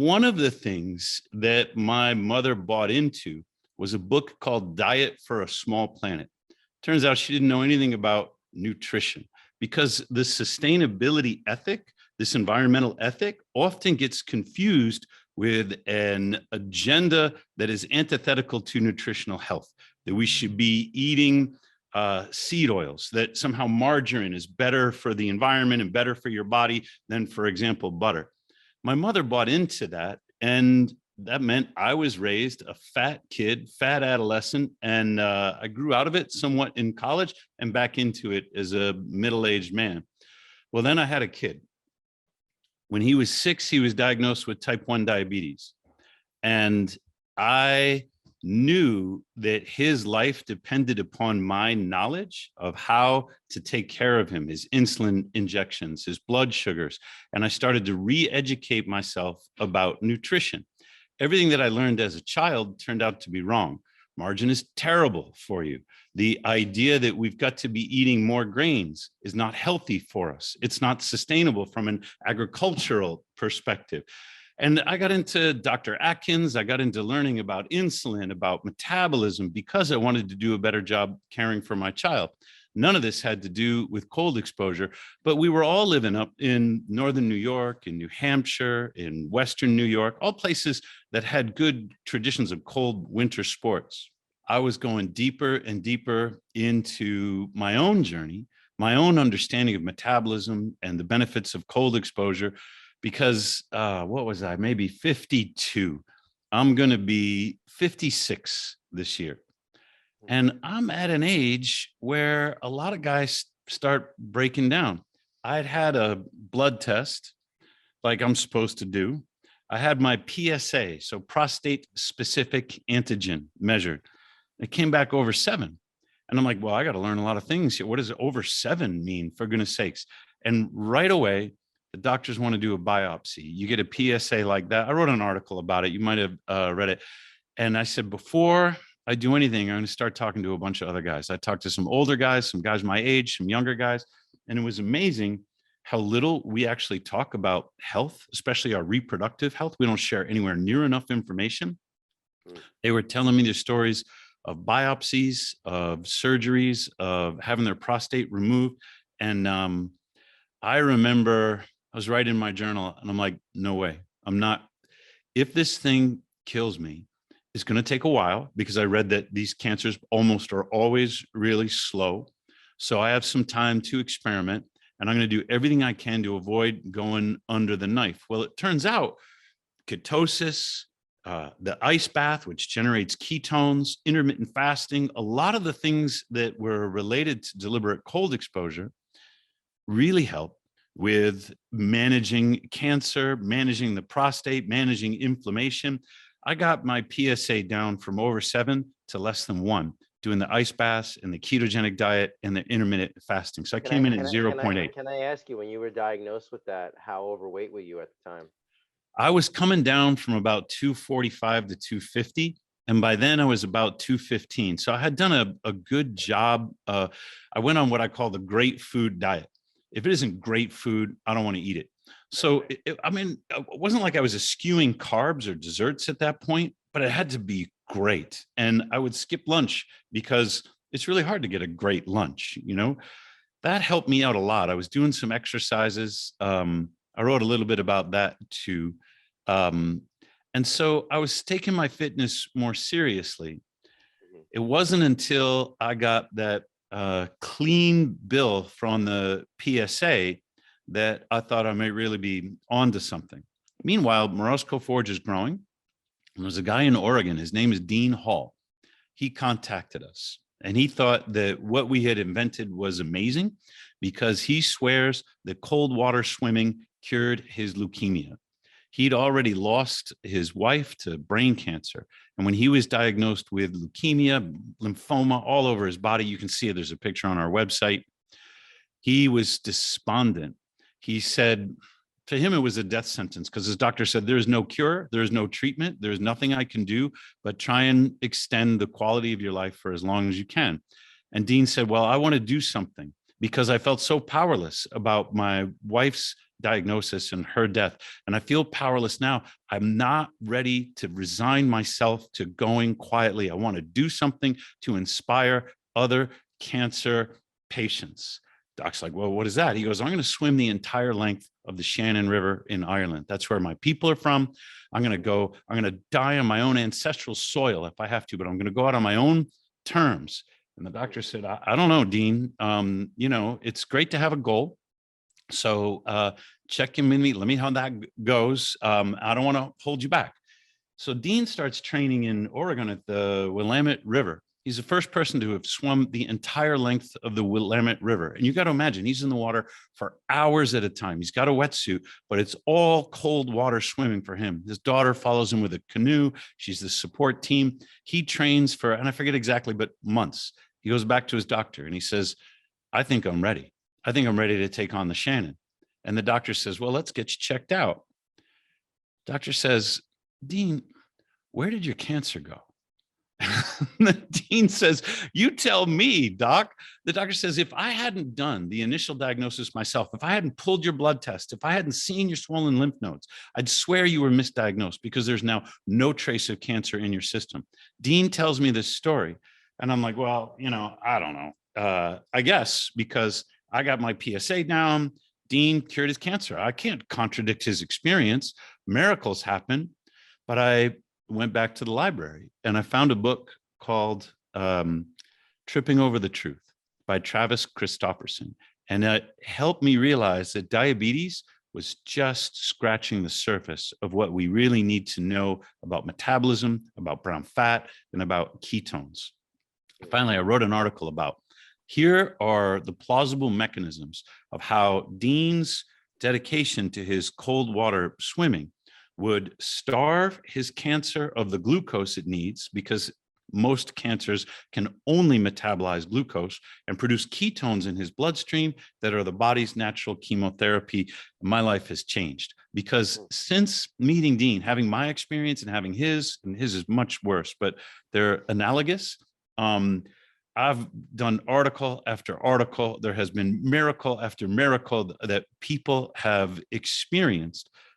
one of the things that my mother bought into was a book called Diet for a Small Planet. Turns out she didn't know anything about nutrition because the sustainability ethic, this environmental ethic, often gets confused with an agenda that is antithetical to nutritional health, that we should be eating seed oils, that somehow margarine is better for the environment and better for your body than, for example, butter. My mother bought into that, and that meant I was raised a fat kid, fat adolescent, and I grew out of it somewhat in college and back into it as a middle-aged man. Well, then I had a kid. When he was 6, he was diagnosed with type 1 diabetes. And I knew that his life depended upon my knowledge of how to take care of him, his insulin injections, his blood sugars. And I started to re-educate myself about nutrition. Everything that I learned as a child turned out to be wrong. Margarine is terrible for you. The idea that we've got to be eating more grains is not healthy for us. It's not sustainable from an agricultural perspective. And I got into Dr. Atkins. I got into learning about insulin, about metabolism, because I wanted to do a better job caring for my child. None of this had to do with cold exposure, but we were all living up in northern New York, in New Hampshire, in western New York, all places that had good traditions of cold winter sports. I was going deeper and deeper into my own journey, my own understanding of metabolism and the benefits of cold exposure, because what was I, maybe 52. I'm going to be 56 this year. And I'm at an age where a lot of guys start breaking down. I'd had a blood test like I'm supposed to do. I had my PSA, so prostate specific antigen, measured. It came back over 7. And I'm like, well, I got to learn a lot of things here. What does over 7 mean, for goodness sakes? And right away, the doctors want to do a biopsy. You get a PSA like that. I wrote an article about it. You might have read it. And I said, before I do anything, I'm going to start talking to a bunch of other guys. I talked to some older guys, some guys my age, some younger guys. And it was amazing how little we actually talk about health, especially our reproductive health. We don't share anywhere near enough information. They were telling me their stories of biopsies, of surgeries, of having their prostate removed. And I remember I was writing in my journal and I'm like, no way. I'm not. If this thing kills me, it's going to take a while, because I read that these cancers almost are always really slow. So I have some time to experiment, and I'm going to do everything I can to avoid going under the knife. Well, it turns out ketosis, the ice bath, which generates ketones, intermittent fasting, a lot of the things that were related to deliberate cold exposure really help with managing cancer, managing the prostate, managing inflammation. I got my PSA down from over 7 to less than 1, doing the ice baths and the ketogenic diet and the intermittent fasting. So I came in at 0.8. Can I ask you, when you were diagnosed with that, how overweight were you at the time? I was coming down from about 245 to 250. And by then I was about 215. So I had done a good job. I went on what I call the great food diet. If it isn't great food, I don't want to eat it. So, it wasn't like I was eschewing carbs or desserts at that point, but it had to be great. And I would skip lunch because it's really hard to get a great lunch. That helped me out a lot. I was doing some exercises. I wrote a little bit about that too. And so I was taking my fitness more seriously. It wasn't until I got that clean bill from the PSA that I thought I may really be onto something. Meanwhile, Morosco Forge is growing. And there's a guy in Oregon. His name is Dean Hall. He contacted us, and he thought that what we had invented was amazing, because he swears that cold water swimming cured his leukemia. He'd already lost his wife to brain cancer. And when he was diagnosed with leukemia, lymphoma all over his body, you can see it, there's a picture on our website, he was despondent. He said, to him, it was a death sentence, because his doctor said, there is no cure, there is no treatment, there is nothing I can do, but try and extend the quality of your life for as long as you can. And Dean said, well, I want to do something, because I felt so powerless about my wife's diagnosis and her death. And I feel powerless now. I'm not ready to resign myself to going quietly. I want to do something to inspire other cancer patients. Doc's like, well, what is that? He goes, I'm going to swim the entire length of the Shannon River in Ireland. That's where my people are from. I'm going to die on my own ancestral soil if I have to, but I'm going to go out on my own terms. And the doctor said, I don't know, Dean. It's great to have a goal. So check in with me. Let me know how that goes. I don't want to hold you back. So Dean starts training in Oregon at the Willamette River. He's the first person to have swum the entire length of the Willamette River. And you got to imagine, he's in the water for hours at a time. He's got a wetsuit, but it's all cold water swimming for him. His daughter follows him with a canoe. She's the support team. He trains for, and I forget exactly, but months. He goes back to his doctor and he says, I think I'm ready. I think I'm ready to take on the Shannon. And the doctor says, well, let's get you checked out. Doctor says, Dean, where did your cancer go? The dean says, you tell me, doc. The doctor says, if I hadn't done the initial diagnosis myself, if I hadn't pulled your blood test, if I hadn't seen your swollen lymph nodes, I'd swear you were misdiagnosed because there's now no trace of cancer in your system. Dean tells me this story. And I'm like, well, I don't know. I guess because I got my PSA down, Dean cured his cancer. I can't contradict his experience. Miracles happen. But I went back to the library and I found a book called Tripping Over the Truth by Travis Christofferson. And it helped me realize that diabetes was just scratching the surface of what we really need to know about metabolism, about brown fat, and about ketones. Finally, I wrote an article about here are the plausible mechanisms of how Dean's dedication to his cold water swimming would starve his cancer of the glucose it needs, because most cancers can only metabolize glucose and produce ketones in his bloodstream that are the body's natural chemotherapy. My life has changed because since meeting Dean, having my experience and having his, and his is much worse, but they're analogous. I've done article after article. There has been miracle after miracle that people have experienced